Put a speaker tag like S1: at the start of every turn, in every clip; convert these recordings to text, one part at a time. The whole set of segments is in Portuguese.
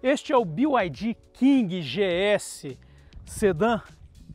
S1: Este é o BYD King GS sedã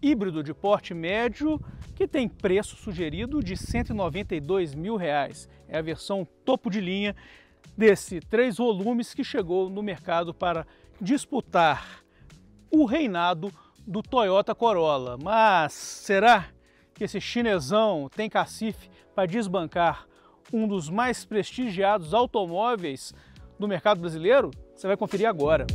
S1: híbrido de porte médio que tem preço sugerido de R$ 192 mil. É a versão topo de linha desse 3 volumes que chegou no mercado para disputar o reinado do Toyota Corolla. Mas será que esse chinesão tem cacife para desbancar um dos mais prestigiados automóveis do mercado brasileiro? Você vai conferir agora.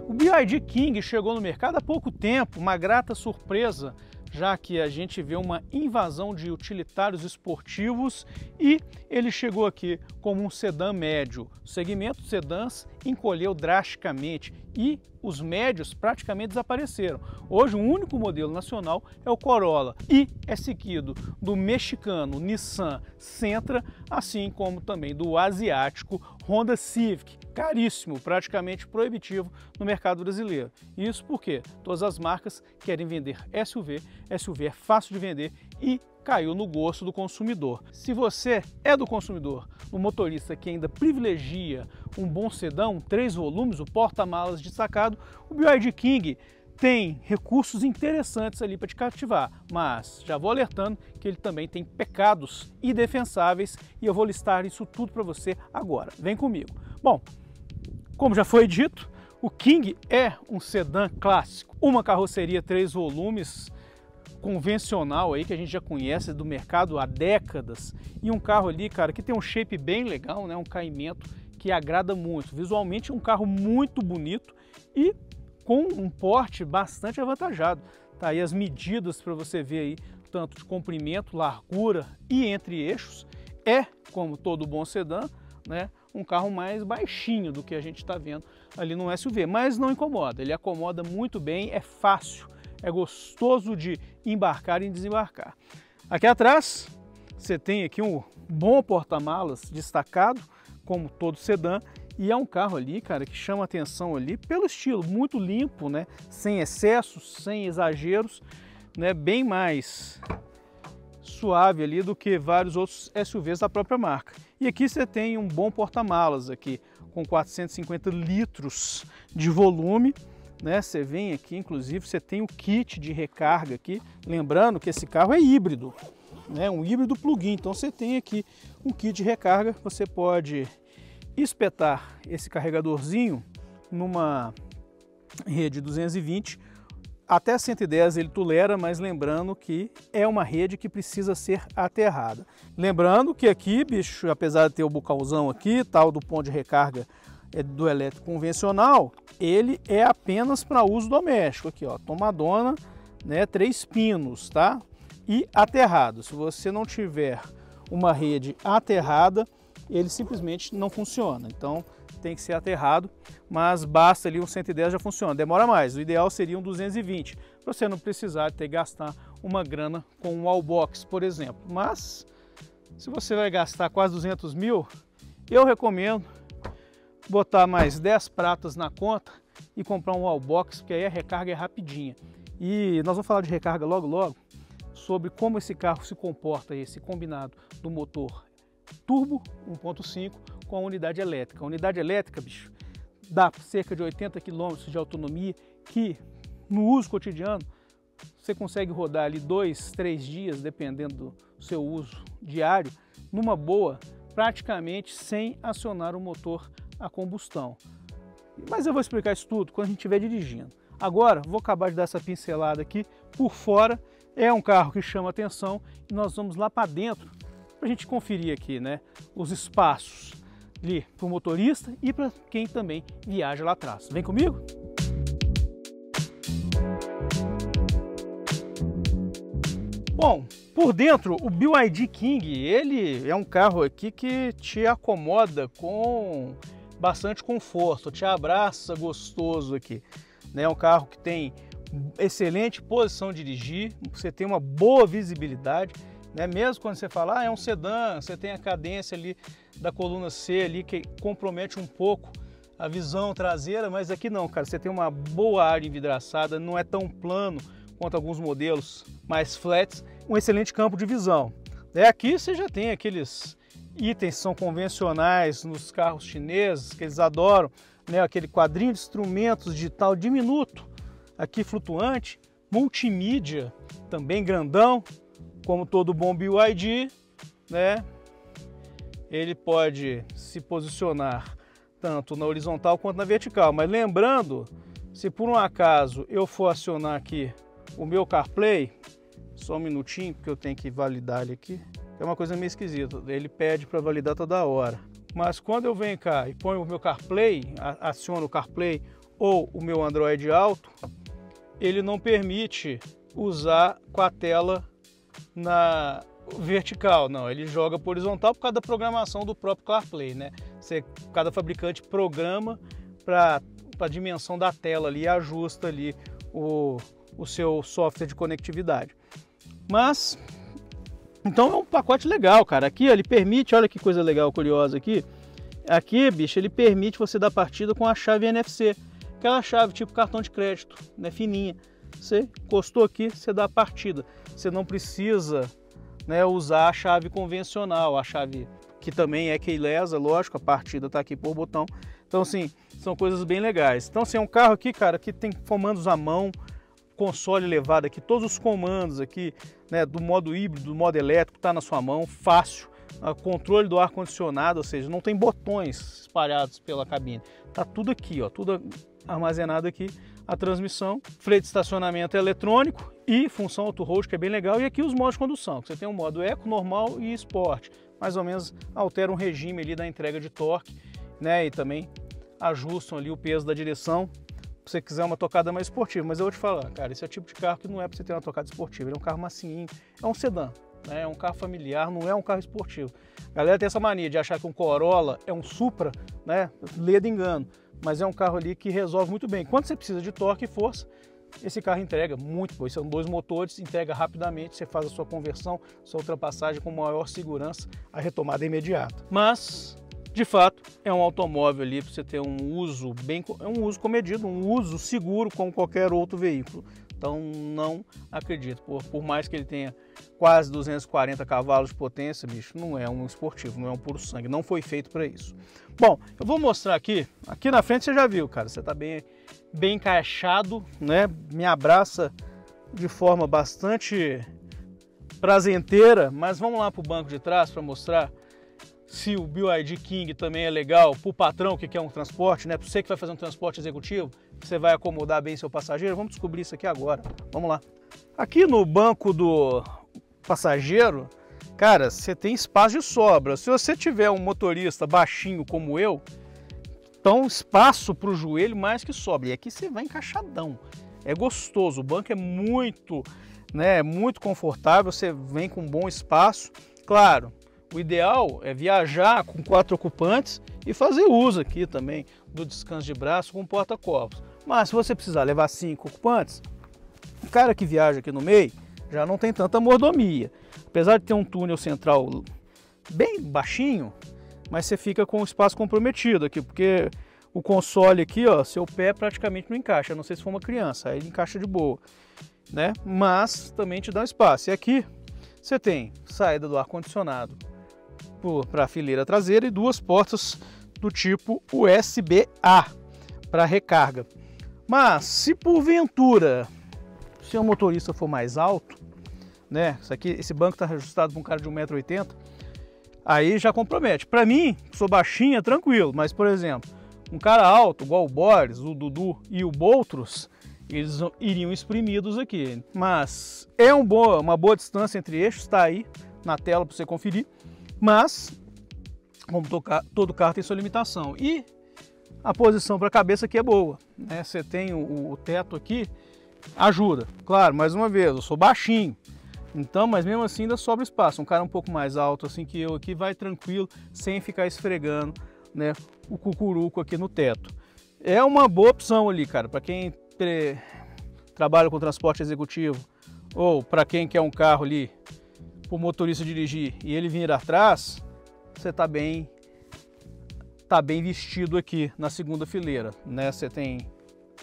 S1: O BYD King chegou no mercado há pouco tempo, uma grata surpresa, já que a gente vê uma invasão de utilitários esportivos e ele chegou aqui como um sedã médio. O segmento de sedãs encolheu drasticamente e os médios praticamente desapareceram. Hoje o único modelo nacional é o Corolla e é seguido do mexicano Nissan Sentra, assim como também do asiático Honda Civic, caríssimo, praticamente proibitivo no mercado brasileiro. Isso porque todas as marcas querem vender SUV, SUV é fácil de vender e caiu no gosto do consumidor. Se você é do consumidor, um motorista que ainda privilegia um bom sedã, um 3 volumes, o porta-malas destacado, o BYD King tem recursos interessantes ali para te cativar, mas já vou alertando que ele também tem pecados indefensáveis e eu vou listar isso tudo para você agora. Vem comigo. Bom, como já foi dito, o King é um sedã clássico, uma carroceria 3 volumes convencional aí que a gente já conhece do mercado há décadas e um carro ali, cara, que tem um shape bem legal, né? Um caimento que agrada muito. Visualmente um carro muito bonito e com um porte bastante avantajado. Tá aí as medidas para você ver aí, tanto de comprimento, largura e entre eixos. É, como todo bom sedã, né? Um carro mais baixinho do que a gente está vendo ali no SUV, mas não incomoda. Ele acomoda muito bem, é fácil. É gostoso de embarcar e desembarcar. Aqui atrás você tem aqui um bom porta-malas destacado, como todo sedã, e é um carro ali, cara, que chama atenção ali pelo estilo, muito limpo, né? Sem excessos, sem exageros, né? Bem mais suave ali do que vários outros SUVs da própria marca. E aqui você tem um bom porta-malas aqui, com 450 litros de volume. Né, você vem aqui, inclusive, você tem o kit de recarga aqui, lembrando que esse carro é híbrido, né, um híbrido plug-in, então você tem aqui um kit de recarga, você pode espetar esse carregadorzinho numa rede 220, até 110 ele tolera, mas lembrando que é uma rede que precisa ser aterrada. Lembrando que aqui, bicho, apesar de ter o bocalzão aqui, tal, do ponto de recarga do elétrico convencional, ele é apenas para uso doméstico. Aqui, ó, tomadona, né, 3 pinos, tá? E aterrado. Se você não tiver uma rede aterrada, ele simplesmente não funciona. Então tem que ser aterrado, mas basta ali um 110 já funciona. Demora mais. O ideal seria um 220, para você não precisar ter que gastar uma grana com um wallbox, por exemplo. Mas se você vai gastar quase 200 mil, eu recomendo botar mais 10 pratas na conta e comprar um wallbox, porque aí a recarga é rapidinha. E nós vamos falar de recarga logo logo, sobre como esse carro se comporta, esse combinado do motor turbo 1.5 com a unidade elétrica. A unidade elétrica, bicho, dá cerca de 80 km de autonomia, que no uso cotidiano você consegue rodar ali 2, 3 dias, dependendo do seu uso diário, numa boa, praticamente sem acionar o motor a combustão. Mas eu vou explicar isso tudo quando a gente estiver dirigindo. Agora, vou acabar de dar essa pincelada aqui por fora. É um carro que chama atenção e nós vamos lá para dentro para a gente conferir aqui, né, os espaços ali para o motorista e para quem também viaja lá atrás. Vem comigo? Bom, por dentro, o BYD King, ele é um carro aqui que te acomoda com bastante conforto, te abraça gostoso aqui. É um carro que tem excelente posição de dirigir, você tem uma boa visibilidade, né? Mesmo quando você fala, é um sedã, você tem a cadência ali da coluna C ali que compromete um pouco a visão traseira, mas aqui não, cara, você tem uma boa área envidraçada, não é tão plano quanto alguns modelos mais flats, um excelente campo de visão. Aqui você já tem aqueles itens que são convencionais nos carros chineses, que eles adoram, né? Aquele quadrinho de instrumentos digital diminuto, aqui flutuante, multimídia, também grandão, como todo bom BYD, né? Ele pode se posicionar tanto na horizontal quanto na vertical, mas lembrando, se por um acaso eu for acionar aqui o meu CarPlay, só um minutinho, porque eu tenho que validar ele aqui, é uma coisa meio esquisita, ele pede para validar toda hora. Mas quando eu venho cá e ponho o meu CarPlay, aciono o CarPlay ou o meu Android Auto, ele não permite usar com a tela na vertical, não, ele joga por horizontal por causa da programação do próprio CarPlay, né? Cada fabricante programa para a dimensão da tela ali e ajusta ali o seu software de conectividade. Mas, então é um pacote legal, cara. Aqui ele permite, olha que coisa legal, curiosa aqui. Aqui, bicho, ele permite você dar partida com a chave NFC. Aquela chave tipo cartão de crédito, né, fininha. Você encostou aqui, você dá a partida. Você não precisa, né, usar a chave convencional, a chave que também é keyless, lógico, a partida está aqui por botão. Então, assim, são coisas bem legais. Então, assim, é um carro aqui, cara, que tem comandos à mão, console elevado aqui, todos os comandos aqui, né, do modo híbrido, do modo elétrico, tá na sua mão, fácil. Controle do ar-condicionado, ou seja, não tem botões espalhados pela cabine. Tá tudo aqui, ó, tudo armazenado aqui. A transmissão, freio de estacionamento eletrônico e função auto-hold, que é bem legal. E aqui os modos de condução, que você tem um modo eco, normal e esporte. Mais ou menos altera um regime ali da entrega de torque, né? E também ajustam ali o peso da direção, se você quiser uma tocada mais esportiva. Mas eu vou te falar, cara, esse é o tipo de carro que não é para você ter uma tocada esportiva. Ele é um carro macinho, é um sedã, né? É um carro familiar, não é um carro esportivo. A galera tem essa mania de achar que um Corolla é um Supra, né? Ledo engano. Mas é um carro ali que resolve muito bem. Quando você precisa de torque e força, esse carro entrega muito bom. São dois motores, entrega rapidamente, você faz a sua conversão, sua ultrapassagem com maior segurança, a retomada é imediata. Mas, de fato, é um automóvel ali para você ter um uso um uso comedido, um uso seguro como qualquer outro veículo. Então não acredito, por mais que ele tenha quase 240 cavalos de potência, bicho, não é um esportivo, não é um puro sangue, não foi feito para isso. Bom, eu vou mostrar aqui na frente você já viu, cara, você tá bem encaixado, né? Me abraça de forma bastante prazenteira, mas vamos lá para o banco de trás para mostrar se o BYD King também é legal para o patrão que quer um transporte, né? Para você que vai fazer um transporte executivo, você vai acomodar bem seu passageiro. Vamos descobrir isso aqui agora. Vamos lá. Aqui no banco do passageiro, cara, você tem espaço de sobra. Se você tiver um motorista baixinho como eu, então espaço para o joelho mais que sobra. E aqui você vai encaixadão. É gostoso. O banco é muito, né, muito confortável. Você vem com bom espaço. Claro, o ideal é viajar com 4 ocupantes e fazer uso aqui também do descanso de braço com porta-copos. Mas se você precisar levar 5 ocupantes, o cara que viaja aqui no meio já não tem tanta mordomia. Apesar de ter um túnel central bem baixinho, mas você fica com o espaço comprometido aqui, porque o console aqui, ó, seu pé praticamente não encaixa, a não sei se for uma criança, aí ele encaixa de boa, né? Mas também te dá um espaço. E aqui você tem saída do ar-condicionado para a fileira traseira e 2 portas do tipo USB-A para recarga. Mas se porventura se o motorista for mais alto, né? Esse banco está ajustado para um cara de 1,80 m, aí já compromete. Para mim, sou baixinha, tranquilo, mas por exemplo, um cara alto, igual o Boris, o Dudu e o Boutros, eles iriam espremidos aqui. Mas é uma boa distância entre eixos, está aí na tela para você conferir. Mas, como todo carro tem sua limitação. E a posição para a cabeça aqui é boa, né? Você tem o teto aqui, ajuda. Claro, mais uma vez, eu sou baixinho. Então, mas mesmo assim ainda sobra espaço. Um cara um pouco mais alto assim que eu aqui vai tranquilo, sem ficar esfregando, né, o cucuruco aqui no teto. É uma boa opção ali, cara, para quem trabalha com transporte executivo ou para quem quer um carro ali o motorista dirigir e ele vir atrás, você tá bem vestido aqui na segunda fileira, né? Você tem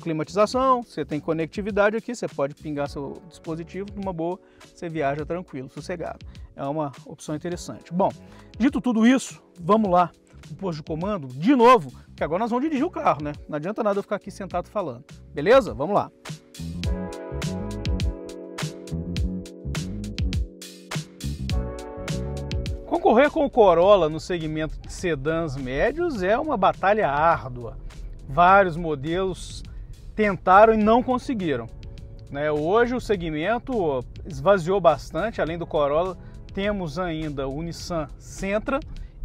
S1: autoclimatização, você tem conectividade aqui, você pode pingar seu dispositivo numa boa, você viaja tranquilo, sossegado. É uma opção interessante. Bom, dito tudo isso, vamos lá no posto de comando de novo, que agora nós vamos dirigir o carro, né? Não adianta nada eu ficar aqui sentado falando. Beleza? Vamos lá. Concorrer com o Corolla no segmento de sedãs médios é uma batalha árdua. Vários modelos tentaram e não conseguiram. Hoje o segmento esvaziou bastante, além do Corolla, temos ainda o Nissan Sentra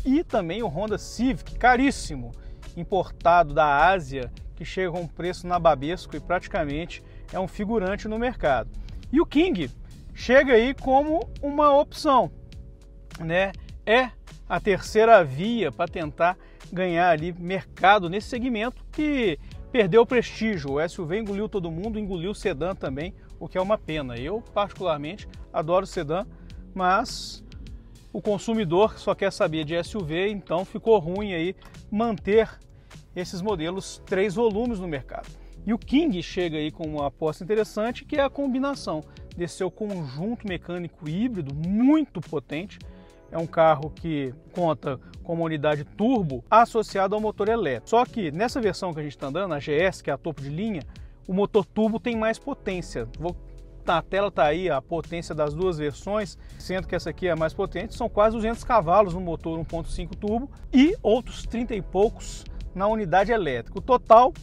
S1: e também o Honda Civic, caríssimo, importado da Ásia, que chega a um preço nababesco e praticamente é um figurante no mercado. E o King chega aí como uma opção, é a terceira via para tentar ganhar ali mercado nesse segmento que perdeu o prestígio. O SUV engoliu todo mundo, engoliu o sedã também, o que é uma pena. Eu particularmente adoro sedã, mas o consumidor só quer saber de SUV, então ficou ruim aí manter esses modelos 3 volumes no mercado. E o King chega aí com uma aposta interessante, que é a combinação desse seu conjunto mecânico híbrido muito potente. É um carro que conta com uma unidade turbo associada ao motor elétrico. Só que nessa versão que a gente está andando, a GS, que é a topo de linha, o motor turbo tem mais potência. Na tela está aí a potência das duas versões, sendo que essa aqui é a mais potente, são quase 200 cavalos no motor 1.5 turbo e outros 30 e poucos na unidade elétrica. O total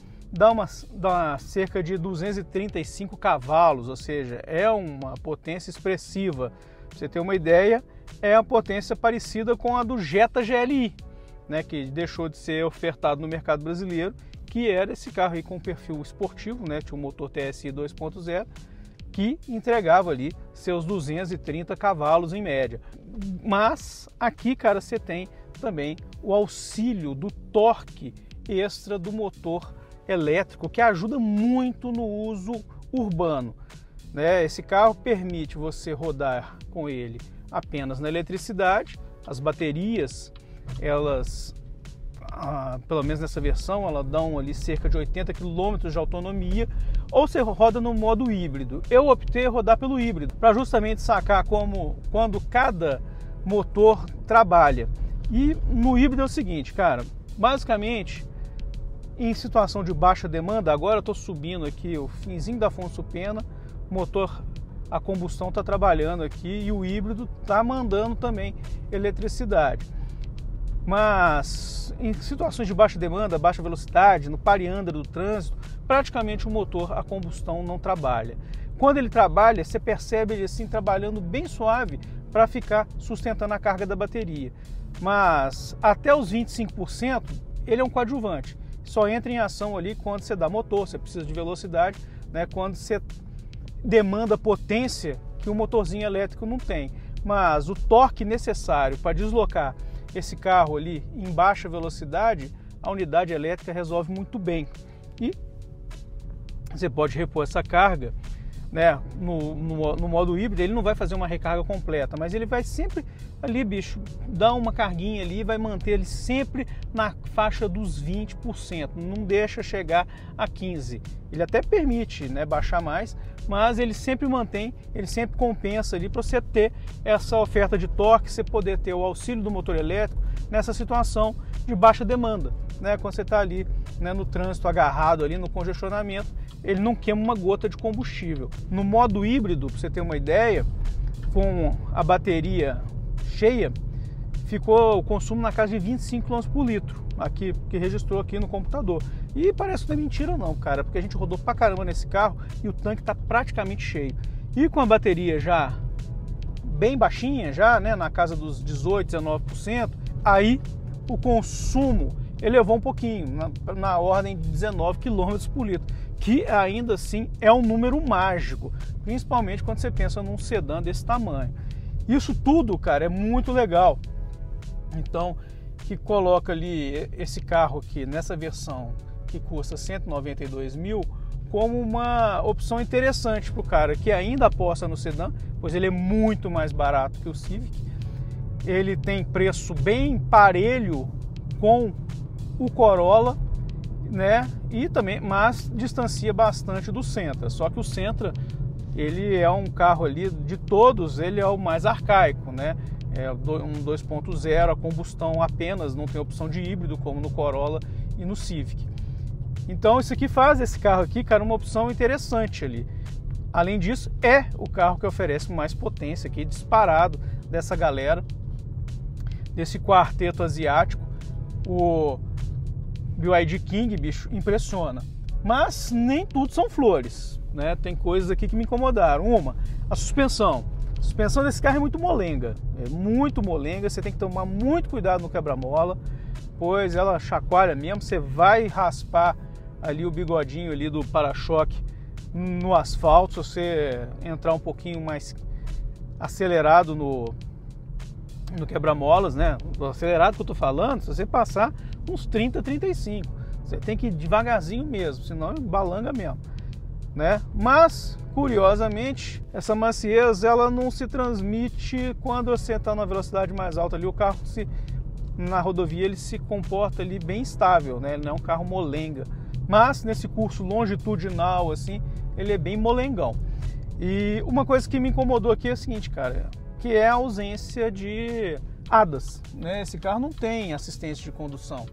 S1: dá cerca de 235 cavalos, ou seja, é uma potência expressiva. Pra você ter uma ideia, é a potência parecida com a do Jetta GLI, que deixou de ser ofertado no mercado brasileiro, que era esse carro aí com perfil esportivo, tinha um motor TSI 2.0, que entregava ali seus 230 cavalos em média. Mas aqui, cara, você tem também o auxílio do torque extra do motor elétrico, que ajuda muito no uso urbano. Esse carro permite você rodar com ele apenas na eletricidade. As baterias, elas, pelo menos nessa versão, elas dão ali cerca de 80 km de autonomia, ou você roda no modo híbrido. Eu optei por rodar pelo híbrido, para justamente sacar quando cada motor trabalha. E no híbrido é o seguinte, cara, basicamente, em situação de baixa demanda, agora eu estou subindo aqui o finzinho da Afonso Pena, motor a combustão está trabalhando aqui e o híbrido está mandando também eletricidade. Mas em situações de baixa demanda, baixa velocidade, no pare e anda do trânsito, praticamente o motor a combustão não trabalha. Quando ele trabalha, você percebe ele assim trabalhando bem suave para ficar sustentando a carga da bateria. Mas até os 25% ele é um coadjuvante. Só entra em ação ali quando você dá motor, você precisa de velocidade, quando você demanda potência que o motorzinho elétrico não tem. Mas o torque necessário para deslocar esse carro ali em baixa velocidade, a unidade elétrica resolve muito bem. E você pode repor essa carga, no modo híbrido. Ele não vai fazer uma recarga completa, mas ele vai sempre ali, bicho, dar uma carguinha ali e vai manter ele sempre na faixa dos 20%, não deixa chegar a 15%. Ele até permite baixar mais, mas ele sempre mantém, ele sempre compensa ali para você ter essa oferta de torque, você poder ter o auxílio do motor elétrico nessa situação de baixa demanda, quando você está ali no trânsito agarrado ali no congestionamento, ele não queima uma gota de combustível. No modo híbrido, para você ter uma ideia, com a bateria cheia, ficou o consumo na casa de 25 km por litro, aqui, que registrou aqui no computador. E parece que não é mentira não, cara, porque a gente rodou pra caramba nesse carro e o tanque está praticamente cheio. E com a bateria já bem baixinha, já na casa dos 18, 19%, aí o consumo elevou um pouquinho, na ordem de 19 km por litro, que ainda assim é um número mágico, principalmente quando você pensa num sedã desse tamanho. Isso tudo, cara, é muito legal. Então, que coloca ali esse carro aqui nessa versão que custa 192 mil como uma opção interessante para o cara que ainda aposta no sedã, pois ele é muito mais barato que o Civic. Ele tem preço bem parelho com o Corolla, né? E também, mas distancia bastante do Sentra. Só que o Sentra, ele é um carro ali, de todos, ele é o mais arcaico, né? É um 2.0, a combustão apenas, não tem opção de híbrido como no Corolla e no Civic. Então isso aqui faz esse carro aqui, cara, uma opção interessante ali. Além disso, é o carro que oferece mais potência aqui, disparado dessa galera, desse quarteto asiático. O BYD King, bicho, impressiona. Mas nem tudo são flores, né? Tem coisas aqui que me incomodaram. Uma, a suspensão. A suspensão desse carro é muito molenga. É muito molenga, você tem que tomar muito cuidado no quebra-mola, pois ela chacoalha mesmo, você vai raspar ali o bigodinho ali do para-choque no asfalto, se você entrar um pouquinho mais acelerado no quebra-molas, né? O acelerado que eu tô falando, se você passar uns 30, 35, você tem que ir devagarzinho mesmo, senão balanga mesmo, né? Mas, curiosamente, essa maciez, ela não se transmite quando você está na velocidade mais alta ali, o carro na rodovia ele se comporta ali bem estável, né? Ele não é um carro molenga, mas nesse curso longitudinal assim, ele é bem molengão. E uma coisa que me incomodou aqui é o seguinte, cara, que é a ausência de ADAS, né? Esse carro não tem assistência de condução,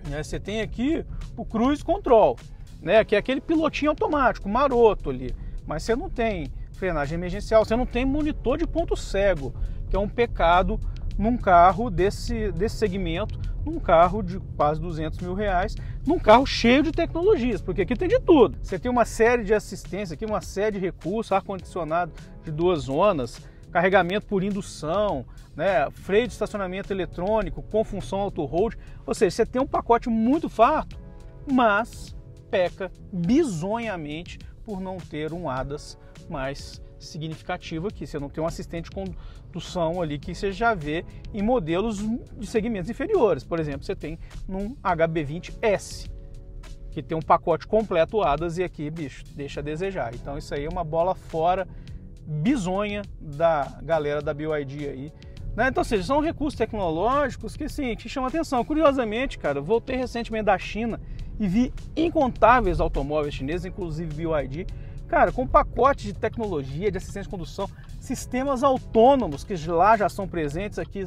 S1: né? Você tem aqui o Cruise Control, né? Que é aquele pilotinho automático, maroto ali, mas você não tem frenagem emergencial, você não tem monitor de ponto cego, que é um pecado num carro desse segmento, num carro de quase 200 mil reais, num carro cheio de tecnologias, porque aqui tem de tudo. Você tem uma série de assistência, aqui uma série de recursos, ar-condicionado de 2 zonas, carregamento por indução, né, freio de estacionamento eletrônico com função auto-hold, ou seja, você tem um pacote muito farto, mas peca bizonhamente por não ter um ADAS mais significativo aqui. Você não tem um assistente de condução ali que você já vê em modelos de segmentos inferiores. Por exemplo, você tem num HB20S, que tem um pacote completo ADAS e aqui, bicho, deixa a desejar. Então isso aí é uma bola fora bizonha da galera da BYD aí, né? Então, ou seja, são recursos tecnológicos que, sim, te chamam a atenção. Curiosamente, cara, eu voltei recentemente da China e vi incontáveis automóveis chineses, inclusive BYD, cara, com pacote de tecnologia, de assistência de condução, sistemas autônomos que lá já são presentes, aqui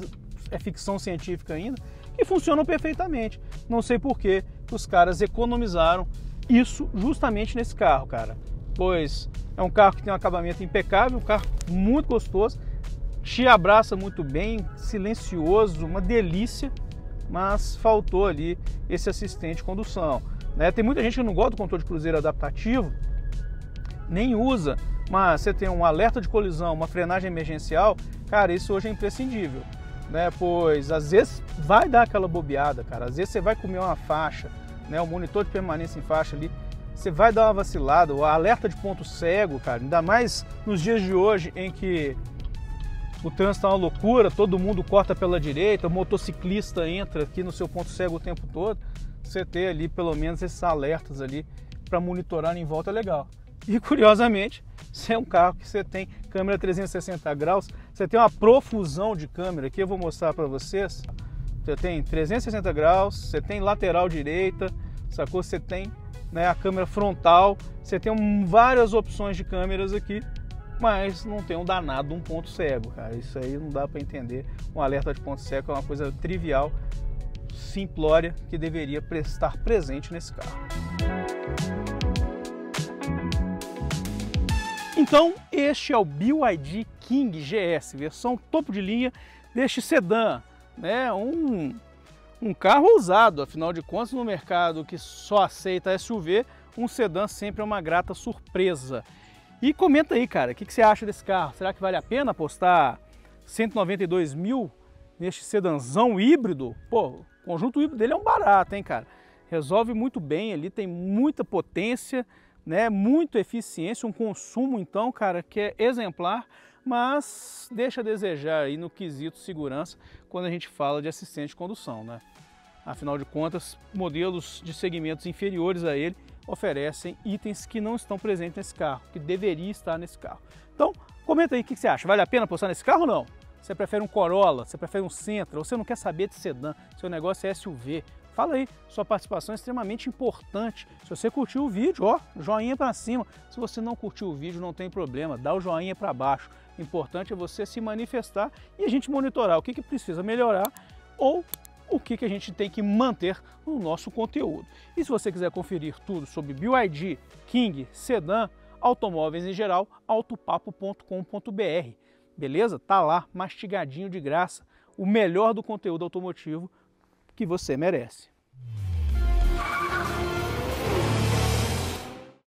S1: é ficção científica ainda, que funcionam perfeitamente. Não sei por que os caras economizaram isso justamente nesse carro, cara. Pois é um carro que tem um acabamento impecável, um carro muito gostoso, te abraça muito bem, silencioso, uma delícia, mas faltou ali esse assistente de condução, né? Tem muita gente que não gosta do controle de cruzeiro adaptativo, nem usa, mas você tem um alerta de colisão, uma frenagem emergencial, cara, isso hoje é imprescindível, né? Pois às vezes vai dar aquela bobeada, cara, às vezes você vai comer uma faixa, né? O monitor de permanência em faixa ali, você vai dar uma vacilada, o alerta de ponto cego, cara, ainda mais nos dias de hoje em que o trânsito é uma loucura, todo mundo corta pela direita, o motociclista entra aqui no seu ponto cego o tempo todo, você ter ali pelo menos esses alertas ali para monitorar em volta é legal. E curiosamente, se é um carro que você tem câmera 360 graus, você tem uma profusão de câmera aqui, eu vou mostrar para vocês. Você tem 360 graus, você tem lateral direita, sacou? Você tem, né, a câmera frontal, você tem várias opções de câmeras aqui, mas não tem um danado um ponto cego, cara. Isso aí não dá para entender. Um alerta de ponto cego é uma coisa trivial, simplória, que deveria estar presente nesse carro. Então, este é o BYD King GS, versão topo de linha deste sedã, né? Um carro ousado, afinal de contas, no mercado que só aceita SUV, um sedã sempre é uma grata surpresa. E comenta aí, cara, o que você acha desse carro? Será que vale a pena apostar 192 mil neste sedãzão híbrido? Pô, o conjunto híbrido dele é um barato, hein, cara? Resolve muito bem ali, tem muita potência, né? Muita eficiência, um consumo, então, cara, que é exemplar, mas deixa a desejar aí no quesito segurança quando a gente fala de assistente de condução, né? Afinal de contas, modelos de segmentos inferiores a ele oferecem itens que não estão presentes nesse carro, que deveria estar nesse carro. Então, comenta aí o que você acha. Vale a pena apostar nesse carro ou não? Você prefere um Corolla, você prefere um Sentra, ou você não quer saber de sedã, seu negócio é SUV, Fala aí, sua participação é extremamente importante. Se você curtiu o vídeo, ó, joinha para cima. Se você não curtiu o vídeo, não tem problema, dá o joinha para baixo. O importante é você se manifestar e a gente monitorar o que precisa melhorar ou o que a gente tem que manter no nosso conteúdo. E se você quiser conferir tudo sobre BYD, King, sedã, automóveis em geral, autopapo.com.br. Beleza? Tá lá, mastigadinho de graça, o melhor do conteúdo automotivo que você merece.